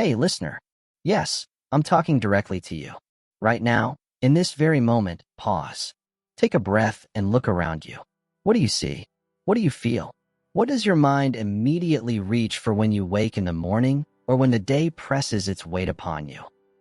Hey, listener. Yes, I'm talking directly to you. Right now, in this very moment, pause. Take a breath and look around you. What do you see? What do you feel? What does your mind immediately reach for when you wake in the morning or when the day presses its weight upon you?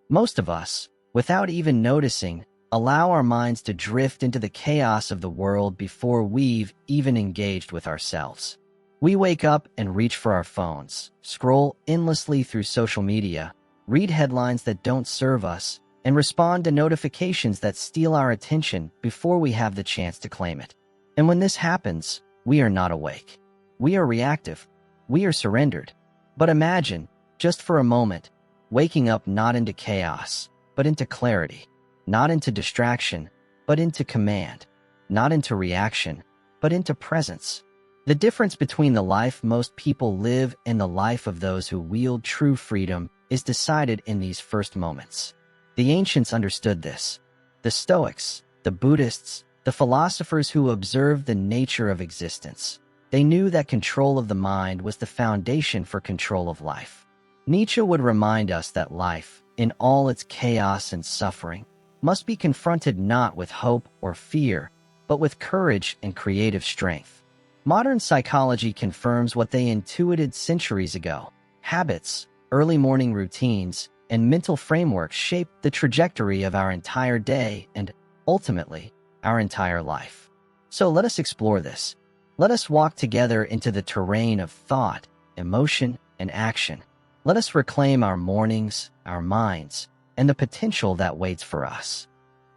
Most of us, without even noticing, allow our minds to drift into the chaos of the world before we've even engaged with ourselves. We wake up and reach for our phones, scroll endlessly through social media, read headlines that don't serve us, and respond to notifications that steal our attention before we have the chance to claim it. And when this happens, we are not awake. We are reactive. We are surrendered. But imagine, just for a moment, waking up not into chaos, but into clarity, not into distraction, but into command, not into reaction, but into presence. The difference between the life most people live and the life of those who wield true freedom is decided in these first moments. The ancients understood this. The Stoics, the Buddhists, the philosophers who observed the nature of existence. They knew that control of the mind was the foundation for control of life. Nietzsche would remind us that life, in all its chaos and suffering, must be confronted not with hope or fear, but with courage and creative strength. Modern psychology confirms what they intuited centuries ago. Habits, early morning routines, and mental frameworks shape the trajectory of our entire day and, ultimately, our entire life. So let us explore this. Let us walk together into the terrain of thought, emotion, and action. Let us reclaim our mornings, our minds, and the potential that waits for us.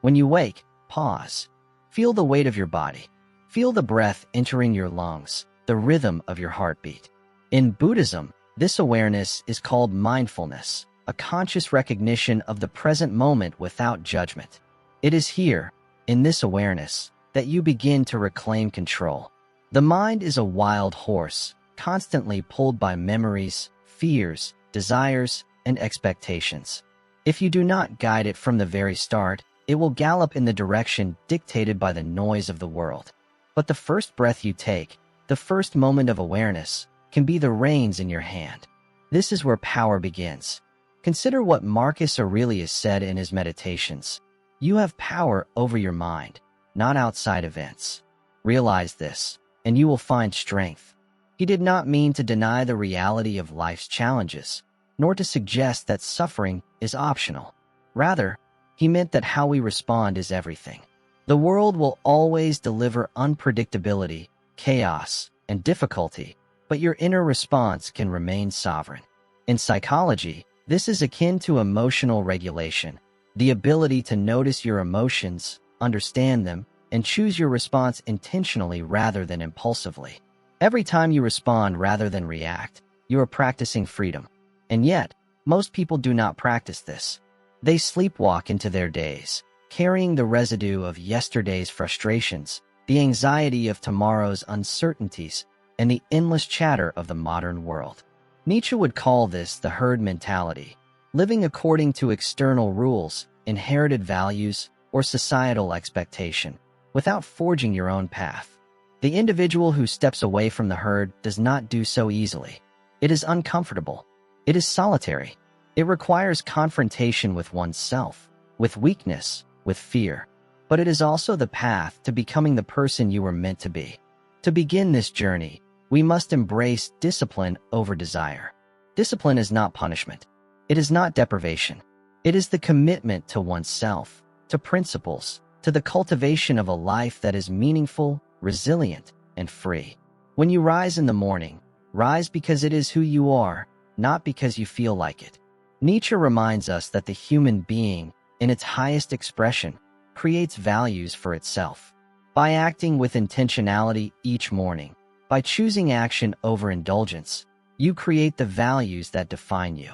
When you wake, pause. Feel the weight of your body. Feel the breath entering your lungs, the rhythm of your heartbeat. In Buddhism, this awareness is called mindfulness, a conscious recognition of the present moment without judgment. It is here, in this awareness, that you begin to reclaim control. The mind is a wild horse, constantly pulled by memories, fears, desires, and expectations. If you do not guide it from the very start, it will gallop in the direction dictated by the noise of the world. But the first breath you take, the first moment of awareness, can be the reins in your hand. This is where power begins. Consider what Marcus Aurelius said in his Meditations. You have power over your mind, not outside events. Realize this, and you will find strength. He did not mean to deny the reality of life's challenges, nor to suggest that suffering is optional. Rather, he meant that how we respond is everything. The world will always deliver unpredictability, chaos, and difficulty, but your inner response can remain sovereign. In psychology, this is akin to emotional regulation, the ability to notice your emotions, understand them, and choose your response intentionally rather than impulsively. Every time you respond rather than react, you are practicing freedom. And yet, most people do not practice this. They sleepwalk into their days, carrying the residue of yesterday's frustrations, the anxiety of tomorrow's uncertainties, and the endless chatter of the modern world. Nietzsche would call this the herd mentality, living according to external rules, inherited values, or societal expectation, without forging your own path. The individual who steps away from the herd does not do so easily. It is uncomfortable. It is solitary. It requires confrontation with oneself, with weakness, with fear. But it is also the path to becoming the person you were meant to be. To begin this journey, we must embrace discipline over desire. Discipline is not punishment. It is not deprivation. It is the commitment to oneself, to principles, to the cultivation of a life that is meaningful, resilient, and free. When you rise in the morning, rise because it is who you are, not because you feel like it. Nietzsche reminds us that the human being, in its highest expression, creates values for itself. By acting with intentionality each morning, by choosing action over indulgence, you create the values that define you.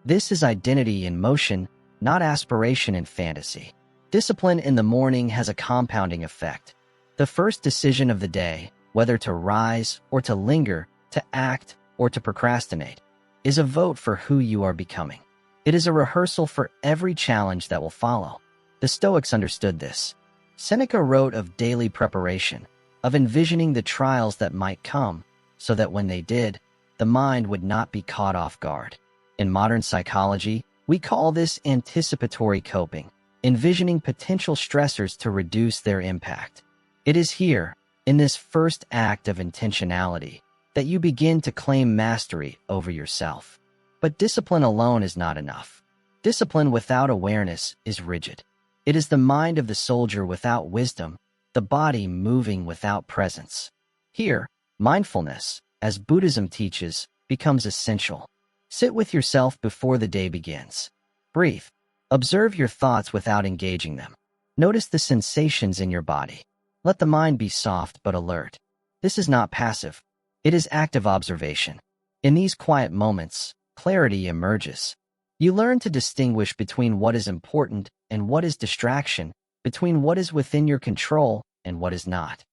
This is identity in motion, not aspiration in fantasy. Discipline in the morning has a compounding effect. The first decision of the day, whether to rise or to linger, to act or to procrastinate, is a vote for who you are becoming. It is a rehearsal for every challenge that will follow. The Stoics understood this. Seneca wrote of daily preparation, of envisioning the trials that might come, so that when they did, the mind would not be caught off guard. In modern psychology, we call this anticipatory coping, envisioning potential stressors to reduce their impact. It is here, in this first act of intentionality, that you begin to claim mastery over yourself. But discipline alone is not enough. Discipline without awareness is rigid. It is the mind of the soldier without wisdom, the body moving without presence. Here, mindfulness, as Buddhism teaches, becomes essential. Sit with yourself before the day begins. Breathe. Observe your thoughts without engaging them. Notice the sensations in your body. Let the mind be soft but alert. This is not passive. It is active observation. In these quiet moments, clarity emerges. You learn to distinguish between what is important and what is distraction, between what is within your control and what is not.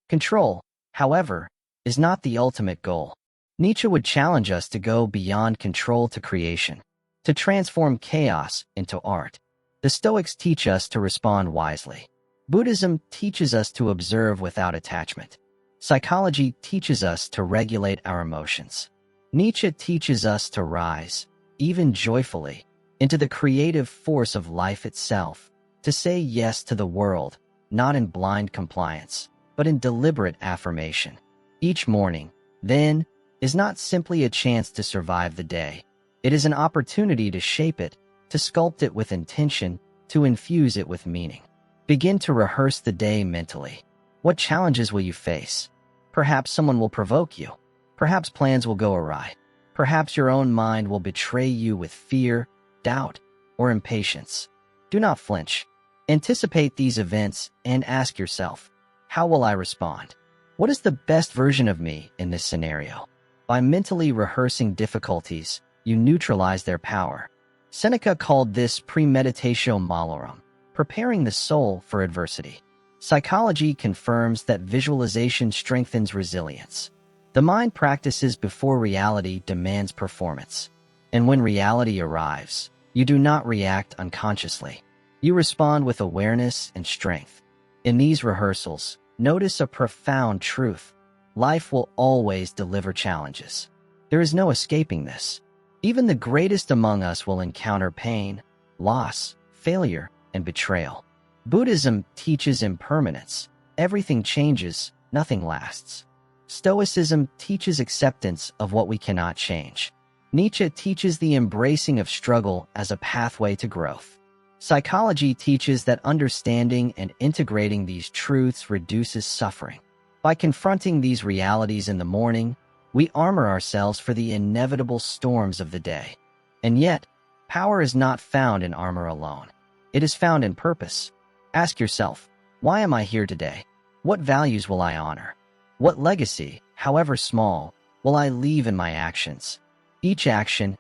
Control, however, is not the ultimate goal. Nietzsche would challenge us to go beyond control to creation, to transform chaos into art. The Stoics teach us to respond wisely. Buddhism teaches us to observe without attachment. Psychology teaches us to regulate our emotions. Nietzsche teaches us to rise, even joyfully, into the creative force of life itself, to say yes to the world, not in blind compliance, but in deliberate affirmation. Each morning, then, is not simply a chance to survive the day. It is an opportunity to shape it, to sculpt it with intention, to infuse it with meaning. Begin to rehearse the day mentally. What challenges will you face? Perhaps someone will provoke you. Perhaps plans will go awry. Perhaps your own mind will betray you with fear, doubt, or impatience. Do not flinch. Anticipate these events and ask yourself, how will I respond? What is the best version of me in this scenario? By mentally rehearsing difficulties, you neutralize their power. Seneca called this premeditatio malorum, preparing the soul for adversity. Psychology confirms that visualization strengthens resilience. The mind practices before reality demands performance. And when reality arrives, you do not react unconsciously. You respond with awareness and strength. In these rehearsals, notice a profound truth. Life will always deliver challenges. There is no escaping this. Even the greatest among us will encounter pain, loss, failure, and betrayal. Buddhism teaches impermanence. Everything changes, nothing lasts. Stoicism teaches acceptance of what we cannot change. Nietzsche teaches the embracing of struggle as a pathway to growth. Psychology teaches that understanding and integrating these truths reduces suffering. By confronting these realities in the morning, we armor ourselves for the inevitable storms of the day. And yet, power is not found in armor alone. It is found in purpose. Ask yourself, why am I here today? What values will I honor? What legacy, however small, will I leave in my actions? Each action,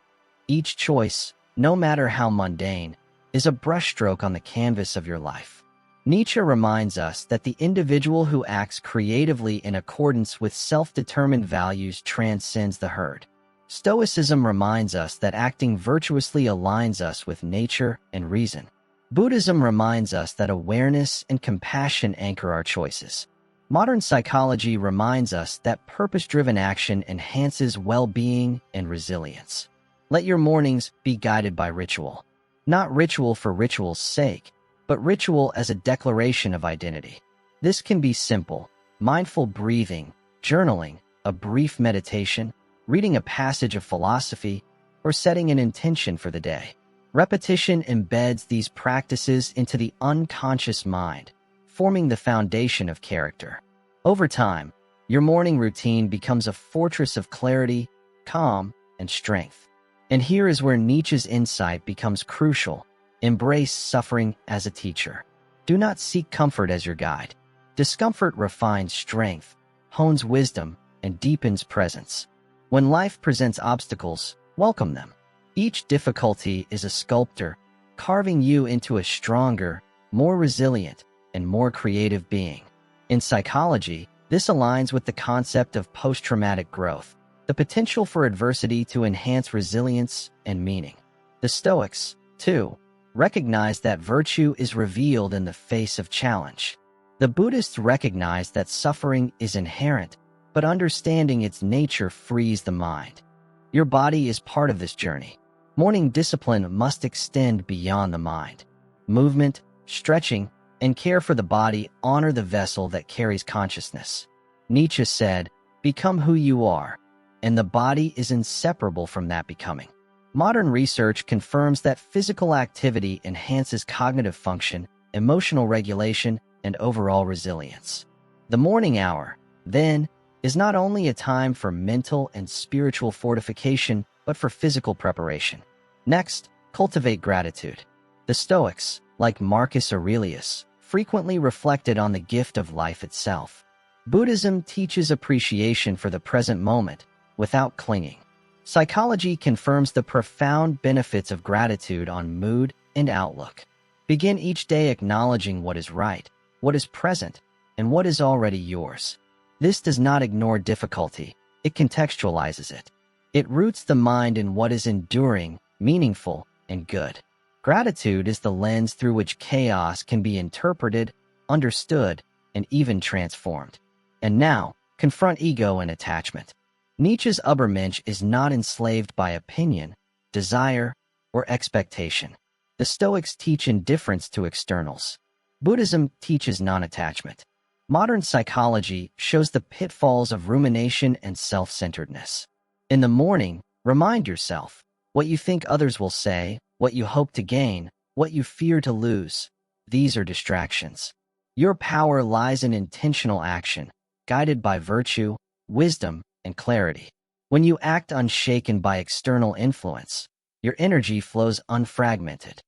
each choice, no matter how mundane, is a brushstroke on the canvas of your life. Nietzsche reminds us that the individual who acts creatively in accordance with self-determined values transcends the herd. Stoicism reminds us that acting virtuously aligns us with nature and reason. Buddhism reminds us that awareness and compassion anchor our choices. Modern psychology reminds us that purpose-driven action enhances well-being and resilience. Let your mornings be guided by ritual. Not ritual for ritual's sake, but ritual as a declaration of identity. This can be simple: mindful breathing, journaling, a brief meditation, reading a passage of philosophy, or setting an intention for the day. Repetition embeds these practices into the unconscious mind, forming the foundation of character. Over time, your morning routine becomes a fortress of clarity, calm, and strength. And here is where Nietzsche's insight becomes crucial. Embrace suffering as a teacher. Do not seek comfort as your guide. Discomfort refines strength, hones wisdom, and deepens presence. When life presents obstacles, welcome them. Each difficulty is a sculptor, carving you into a stronger, more resilient, and more creative being. In psychology, this aligns with the concept of post-traumatic growth, the potential for adversity to enhance resilience and meaning. The Stoics, too, recognize that virtue is revealed in the face of challenge. The Buddhists recognize that suffering is inherent, but understanding its nature frees the mind. Your body is part of this journey. Morning discipline must extend beyond the mind. Movement, stretching, and care for the body honor the vessel that carries consciousness. Nietzsche said, "Become who you are," and the body is inseparable from that becoming. Modern research confirms that physical activity enhances cognitive function, emotional regulation, and overall resilience. The morning hour, then, is not only a time for mental and spiritual fortification, but for physical preparation. Next, cultivate gratitude. The Stoics, like Marcus Aurelius, frequently reflected on the gift of life itself. Buddhism teaches appreciation for the present moment without clinging. Psychology confirms the profound benefits of gratitude on mood and outlook. Begin each day acknowledging what is right, what is present, and what is already yours. This does not ignore difficulty, it contextualizes it. It roots the mind in what is enduring, meaningful, and good. Gratitude is the lens through which chaos can be interpreted, understood, and even transformed. And now, confront ego and attachment. Nietzsche's Übermensch is not enslaved by opinion, desire, or expectation. The Stoics teach indifference to externals. Buddhism teaches non-attachment. Modern psychology shows the pitfalls of rumination and self-centeredness. In the morning, remind yourself what you think others will say, what you hope to gain, what you fear to lose. These are distractions. Your power lies in intentional action, guided by virtue, wisdom, and clarity. When you act unshaken by external influence, your energy flows unfragmented.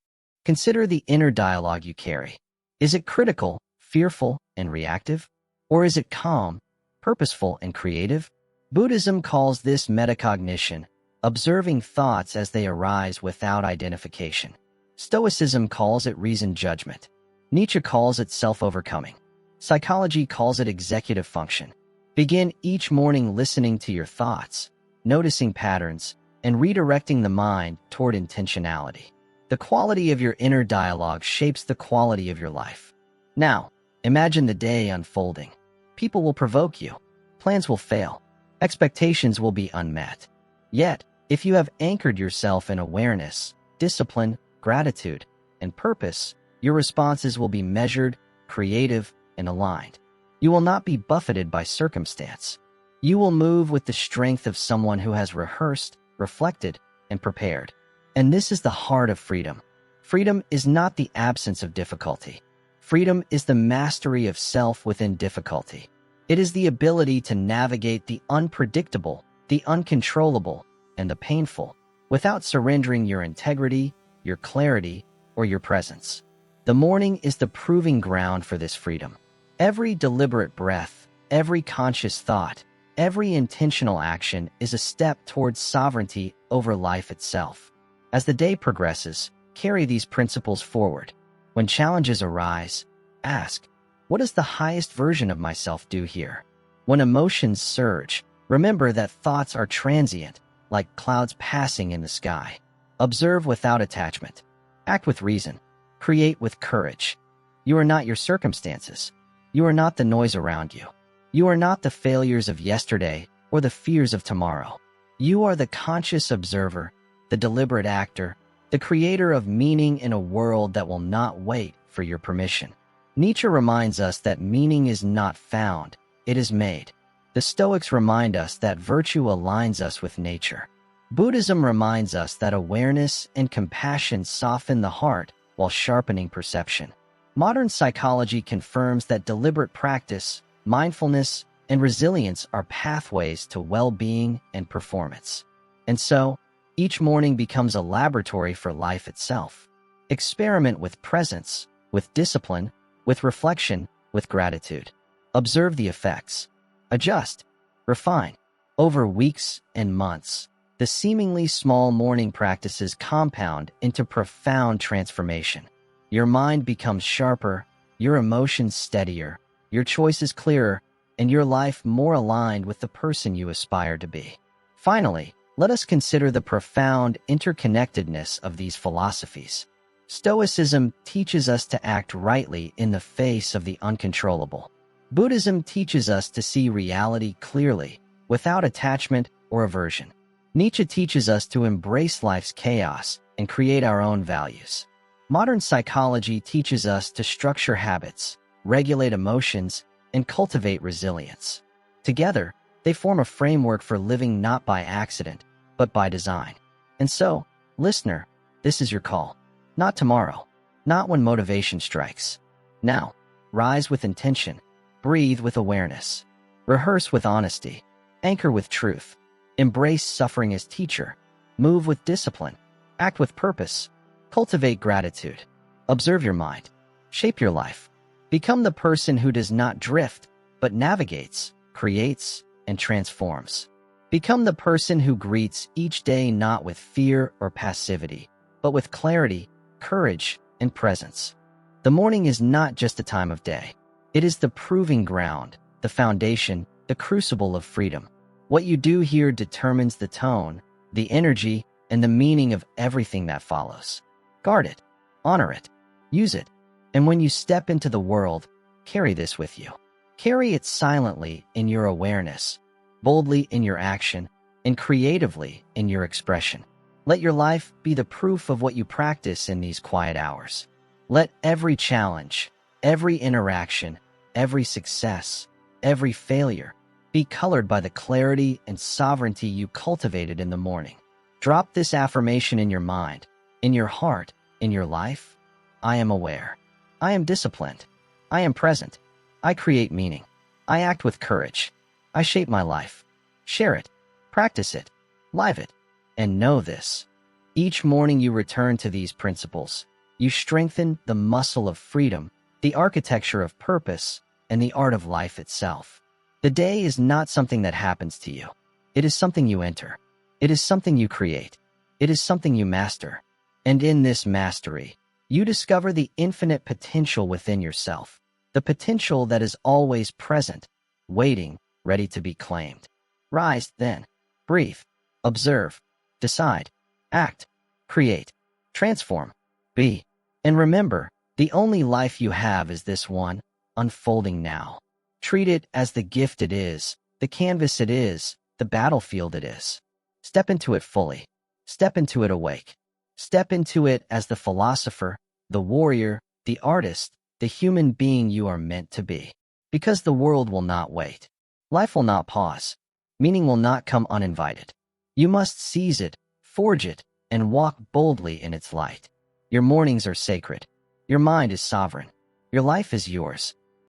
Consider the inner dialogue you carry. Is it critical, fearful, and reactive? Or is it calm, purposeful, and creative? Buddhism calls this metacognition, observing thoughts as they arise without identification. Stoicism calls it reasoned judgment. Nietzsche calls it self-overcoming. Psychology calls it executive function. Begin each morning listening to your thoughts, noticing patterns, and redirecting the mind toward intentionality. The quality of your inner dialogue shapes the quality of your life. Now, imagine the day unfolding. People will provoke you. Plans will fail. Expectations will be unmet. Yet, if you have anchored yourself in awareness, discipline, gratitude, and purpose, your responses will be measured, creative, and aligned. You will not be buffeted by circumstance. You will move with the strength of someone who has rehearsed, reflected, and prepared. And this is the heart of freedom. Freedom is not the absence of difficulty. Freedom is the mastery of self within difficulty. It is the ability to navigate the unpredictable, the uncontrollable, and the painful, without surrendering your integrity, your clarity, or your presence. The morning is the proving ground for this freedom. Every deliberate breath, every conscious thought, every intentional action is a step towards sovereignty over life itself. As the day progresses, carry these principles forward. When challenges arise, ask, what does the highest version of myself do here? When emotions surge, remember that thoughts are transient, like clouds passing in the sky. Observe without attachment. Act with reason. Create with courage. You are not your circumstances. You are not the noise around you. You are not the failures of yesterday or the fears of tomorrow. You are the conscious observer, the deliberate actor, the creator of meaning in a world that will not wait for your permission. Nietzsche reminds us that meaning is not found, it is made. The Stoics remind us that virtue aligns us with nature. Buddhism reminds us that awareness and compassion soften the heart while sharpening perception. Modern psychology confirms that deliberate practice, mindfulness, and resilience are pathways to well-being and performance. And so, each morning becomes a laboratory for life itself. Experiment with presence, with discipline, with reflection, with gratitude. Observe the effects. Adjust. Refine. Over weeks and months, the seemingly small morning practices compound into profound transformation. Your mind becomes sharper, your emotions steadier, your choices clearer, and your life more aligned with the person you aspire to be. Finally, let us consider the profound interconnectedness of these philosophies. Stoicism teaches us to act rightly in the face of the uncontrollable. Buddhism teaches us to see reality clearly, without attachment or aversion. Nietzsche teaches us to embrace life's chaos and create our own values. Modern psychology teaches us to structure habits, regulate emotions, and cultivate resilience. Together, they form a framework for living not by accident, but by design. And so, listener, this is your call. Not tomorrow, not when motivation strikes. Now, rise with intention, breathe with awareness, rehearse with honesty, anchor with truth, embrace suffering as teacher, move with discipline, act with purpose, cultivate gratitude, observe your mind, shape your life. Become the person who does not drift, but navigates, creates, and transforms. Become the person who greets each day not with fear or passivity, but with clarity, courage, and presence. The morning is not just a time of day. It is the proving ground, the foundation, the crucible of freedom. What you do here determines the tone, the energy, and the meaning of everything that follows. Guard it, honor it, use it, and when you step into the world, carry this with you. Carry it silently in your awareness, boldly in your action, and creatively in your expression. Let your life be the proof of what you practice in these quiet hours. Let every challenge, every interaction, every success, every failure be colored by the clarity and sovereignty you cultivated in the morning. Drop this affirmation in your mind, in your heart, in your life. I am aware. I am disciplined. I am present. I create meaning. I act with courage. I shape my life. Share it. Practice it. Live it. And know this. Each morning you return to these principles. You strengthen the muscle of freedom, the architecture of purpose, and the art of life itself. The day is not something that happens to you. It is something you enter. It is something you create. It is something you master. And in this mastery, you discover the infinite potential within yourself, the potential that is always present, waiting, ready to be claimed. Rise, then. Breathe. Observe. Decide. Act. Create. Transform. Be. And remember, the only life you have is this one, unfolding now. Treat it as the gift it is, the canvas it is, the battlefield it is. Step into it fully. Step into it awake. Step into it as the philosopher, the warrior, the artist, the human being you are meant to be. Because the world will not wait. Life will not pause. Meaning will not come uninvited. You must seize it, forge it, and walk boldly in its light. Your mornings are sacred. Your mind is sovereign. Your life is yours.